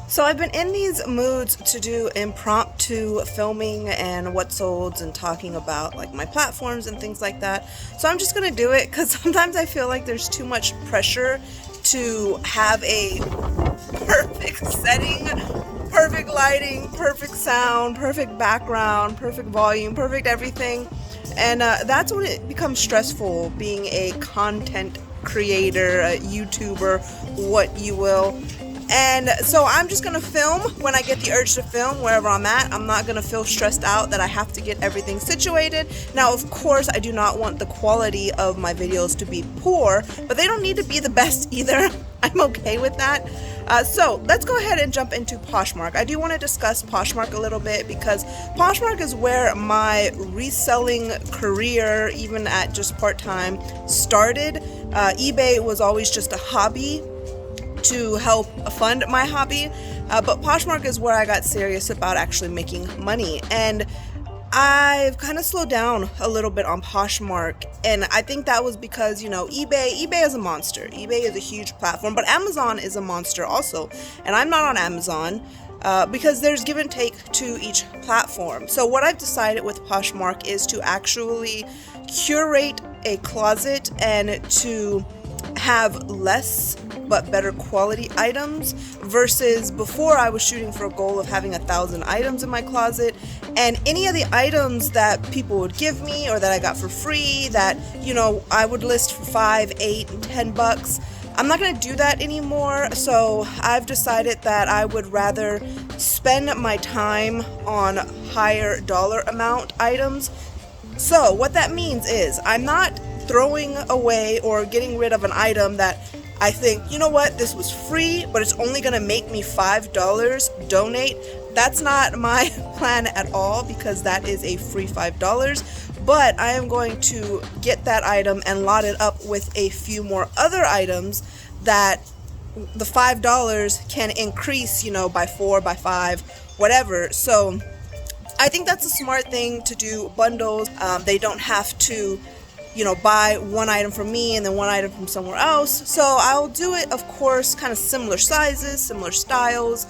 So I've been in these moods to do impromptu filming and what solds and talking about like my platforms and things like that. So I'm just gonna do it because sometimes I feel like there's too much pressure to have a perfect setting, perfect lighting, perfect sound, perfect background, perfect volume, perfect everything. And that's when it becomes stressful being a content creator, a YouTuber, what you will. And so I'm just gonna film when I get the urge to film wherever I'm at. I'm not gonna feel stressed out that I have to get everything situated. Now, of course, I do not want the quality of my videos to be poor, but they don't need to be the best either. I'm okay with that. So let's go ahead and jump into Poshmark. I do want to discuss Poshmark a little bit because Poshmark is where my reselling career, even at just part-time, started. eBay was always just a hobby to help fund my hobby, but Poshmark is where I got serious about actually making money. And I've kind of slowed down a little bit on Poshmark, and I think that was because, eBay is a monster. eBay is a huge platform, but Amazon is a monster also, and I'm not on Amazon because there's give and take to each platform. So what I've decided with Poshmark is to actually curate a closet and to have less but better quality items versus before I was shooting for a goal of having 1,000 items in my closet, and any of the items that people would give me or that I got for free that I would list for $5, $8, and $10. I'm not going to do that anymore. So I've decided that I would rather spend my time on higher dollar amount items. So what that means is I'm not throwing away or getting rid of an item that I think, this was free, but it's only going to make me $5, donate. That's not my plan at all, because that is a free $5. But I am going to get that item and lot it up with a few more other items that the $5 can increase, by 4, by 5, whatever. So I think that's a smart thing to do. Bundles, they don't have to buy one item from me and then one item from somewhere else. So I'll do it, of course, kind of similar sizes, similar styles,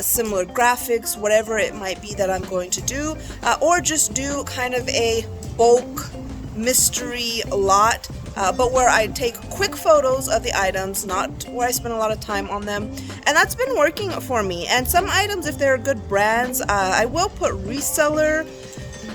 similar graphics, whatever it might be that I'm going to do, or just do kind of a bulk mystery lot, but where I take quick photos of the items, not where I spend a lot of time on them. And that's been working for me. And some items, if they're good brands, I will put reseller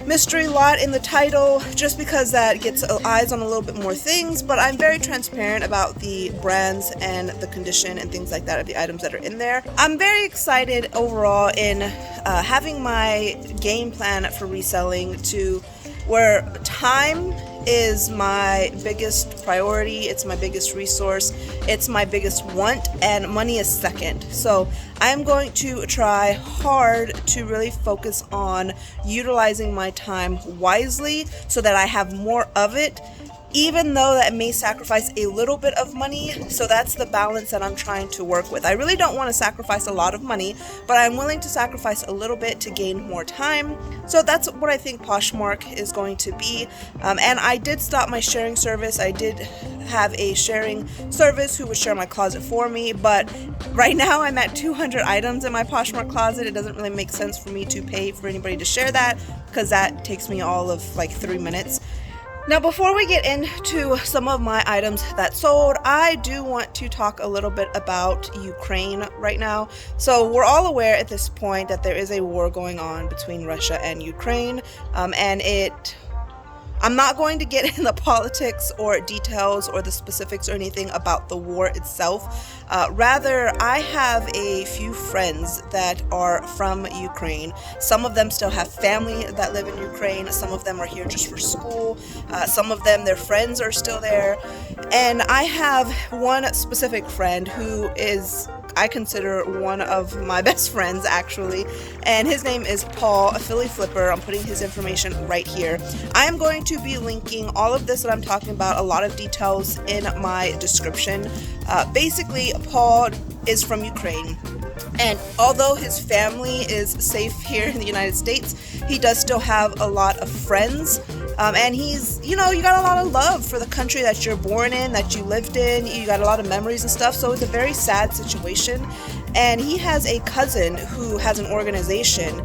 mystery lot in the title, just because that gets eyes on a little bit more things. But I'm very transparent about the brands and the condition and things like that of the items that are in there. I'm very excited overall in having my game plan for reselling to where time is my biggest priority, it's my biggest resource, it's my biggest want, and money is second. So I'm going to try hard to really focus on utilizing my time wisely so that I have more of it, even though that may sacrifice a little bit of money. So that's the balance that I'm trying to work with. I really don't want to sacrifice a lot of money, but I'm willing to sacrifice a little bit to gain more time. So that's what I think Poshmark is going to be. And I did stop my sharing service. I did have a sharing service who would share my closet for me, but right now I'm at 200 items in my Poshmark closet. It doesn't really make sense for me to pay for anybody to share that, because that takes me all of like 3 minutes. Now, before we get into some of my items that sold, I do want to talk a little bit about Ukraine right now. So we're all aware at this point that there is a war going on between Russia and Ukraine, I'm not going to get in the politics or details or the specifics or anything about the war itself. Rather, I have a few friends that are from Ukraine. Some of them still have family that live in Ukraine. Some of them are here just for school. Some of them, their friends are still there. And I have one specific friend who is, I consider, one of my best friends, actually, and his name is Paul, a Philly flipper. I'm putting his information right here. I am going to be linking all of this that I'm talking about, a lot of details, in my description. Basically, Paul is from Ukraine, and although his family is safe here in the United States, he does still have a lot of friends. And he's, you got a lot of love for the country that you're born in, that you lived in. You got a lot of memories and stuff. So it's a very sad situation. and he has a cousin who has an organization,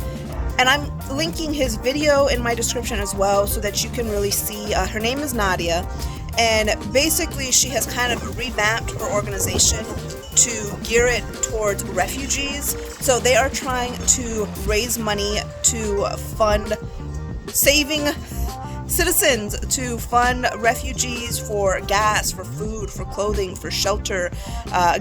and I'm linking his video in my description as well so that you can really see. Her name is Nadia, and basically she has kind of revamped her organization to gear it towards refugees. So they are trying to raise money to fund saving citizens, to fund refugees for gas, for food, for clothing, for shelter.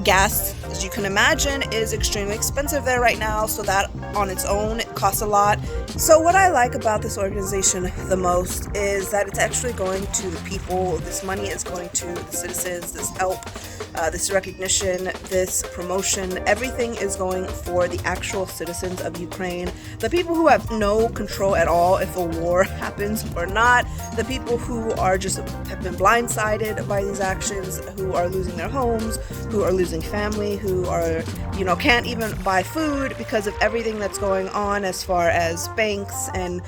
Gas, as you can imagine, is extremely expensive there right now, so that on its own it costs a lot. So what I like about this organization the most is that it's actually going to the people. This money is going to the citizens. This help, this recognition, this promotion, everything is going for the actual citizens of Ukraine, the people who have no control at all if a war happens or not, the people who are just have been blindsided by these actions, who are losing their homes, who are losing family, who are, can't even buy food because of everything that's going on as far as banks. And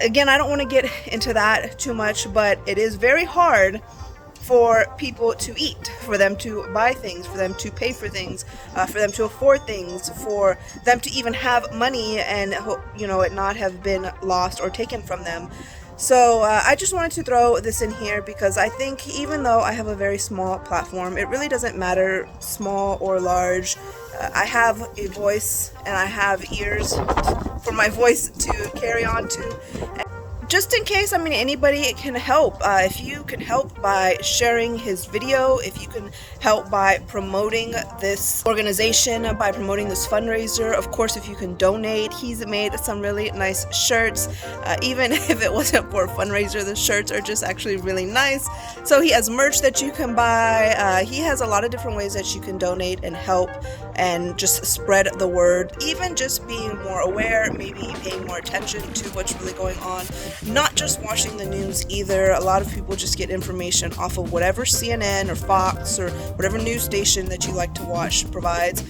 again, I don't want to get into that too much, but it is very hard for people to eat, for them to buy things, for them to pay for things, for them to afford things, for them to even have money and, it not have been lost or taken from them. So I just wanted to throw this in here because I think even though I have a very small platform, it really doesn't matter small or large. I have a voice and I have ears for my voice to carry on to. Just in case, anybody can help. If you can help by sharing his video, if you can help by promoting this organization, by promoting this fundraiser, of course, if you can donate. He's made some really nice shirts. Even if it wasn't for a fundraiser, the shirts are just actually really nice. So he has merch that you can buy. He has a lot of different ways that you can donate and help and just spread the word. Even just being more aware, maybe paying more attention to what's really going on. Not just watching the news either. A lot of people just get information off of whatever CNN or Fox or whatever news station that you like to watch provides.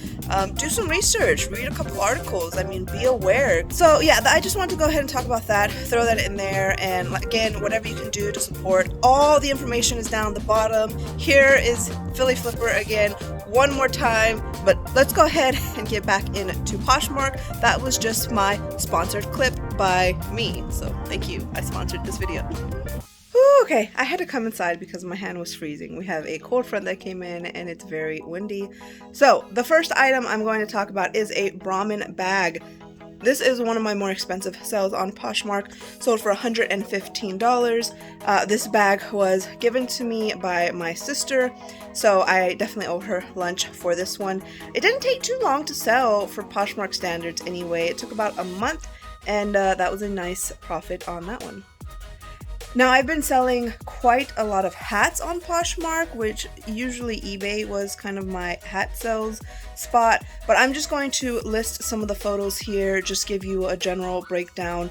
Do some research, read a couple articles, be aware. So yeah, I just wanted to go ahead and talk about that, throw that in there, and again, whatever you can do to support. All the information is down at the bottom. Here is Philly Flipper again, one more time, but let's go ahead and get back into Poshmark. That was just my sponsored clip by me, so thank you. I sponsored this video. Whew, okay, I had to come inside because my hand was freezing. We have a cold front that came in and it's very windy. So the first item I'm going to talk about is a Brahmin bag. This is one of my more expensive sales on Poshmark, sold for $115. This bag was given to me by my sister, so I definitely owe her lunch for this one. It didn't take too long to sell for Poshmark standards anyway. It took about a month, and that was a nice profit on that one. Now, I've been selling quite a lot of hats on Poshmark, which usually eBay was kind of my hat sales spot, but I'm just going to list some of the photos here, just give you a general breakdown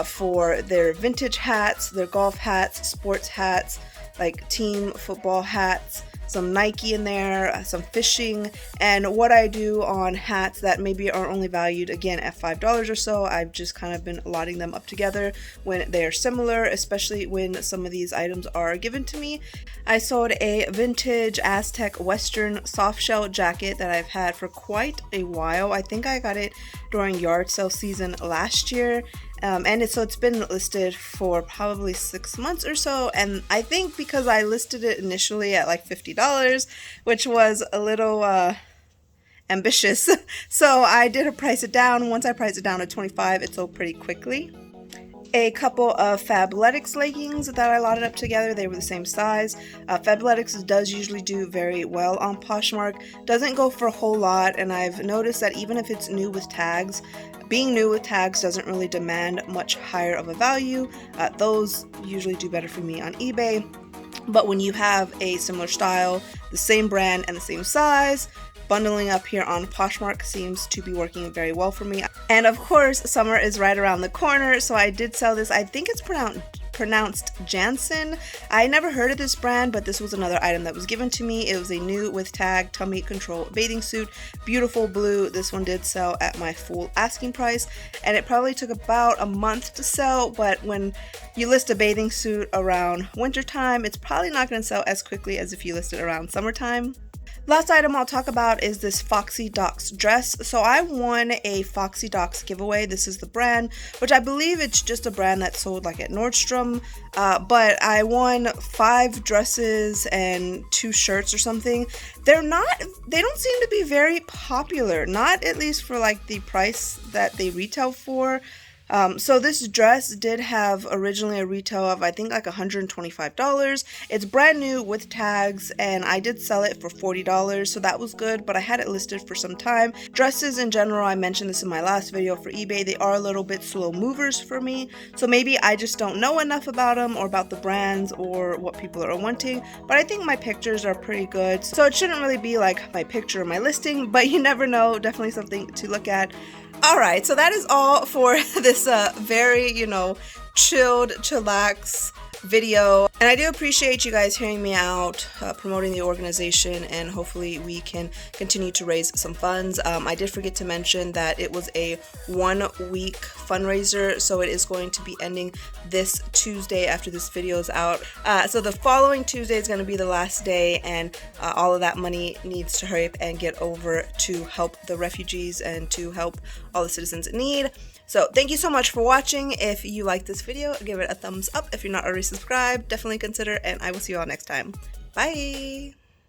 for their vintage hats, their golf hats, sports hats, like team football hats, some Nike in there, some fishing, and what I do on hats that maybe are only valued again at $5 or so. I've just kind of been lotting them up together when they are similar, especially when some of these items are given to me. I sold a vintage Aztec Western soft shell jacket that I've had for quite a while. I think I got it during yard sale season last year. So it's been listed for probably 6 months or so, and I think because I listed it initially at like $50, which was a little ambitious, so I did price it down. Once I priced it down to $25, it sold pretty quickly. A couple of Fabletics leggings that I lotted up together. They were the same size. Fabletics does usually do very well on Poshmark. Doesn't go for a whole lot, and I've noticed that even if it's new with tags, being new with tags doesn't really demand much higher of a value. Those usually do better for me on eBay. But when you have a similar style, the same brand, and the same size, bundling up here on Poshmark seems to be working very well for me. And of course, summer is right around the corner, so I did sell this. I think it's pronounced Jansen. I never heard of this brand, but this was another item that was given to me. It was a new with tag tummy control bathing suit, beautiful blue. This one did sell at my full asking price, and it probably took about a month to sell, but when you list a bathing suit around wintertime, it's probably not going to sell as quickly as if you list it around summertime. Last item I'll talk about is this Foxy Docs dress. So I won a Foxy Docs giveaway. This is the brand, which I believe it's just a brand that's sold like at Nordstrom. But I won 5 dresses and 2 shirts or something. They don't seem to be very popular, not at least for like the price that they retail for. So this dress did have originally a retail of I think like $125. It's brand new with tags, and I did sell it for $40, so that was good, but I had it listed for some time. Dresses in general, I mentioned this in my last video for eBay, they are a little bit slow movers for me, so maybe I just don't know enough about them or about the brands or what people are wanting, but I think my pictures are pretty good, so it shouldn't really be like my picture or my listing, but you never know, definitely something to look at. Alright, so that is all for this very, chilled, chillax video. And I do appreciate you guys hearing me out, promoting the organization, and hopefully we can continue to raise some funds. I did forget to mention that it was a 1-week fundraiser, so it is going to be ending this Tuesday after this video is out. So the following Tuesday is going to be the last day, and all of that money needs to hurry up and get over to help the refugees and to help all the citizens in need. So thank you so much for watching. If you like this video, give it a thumbs up. If you're not already subscribed, definitely consider, and I will see you all next time. Bye!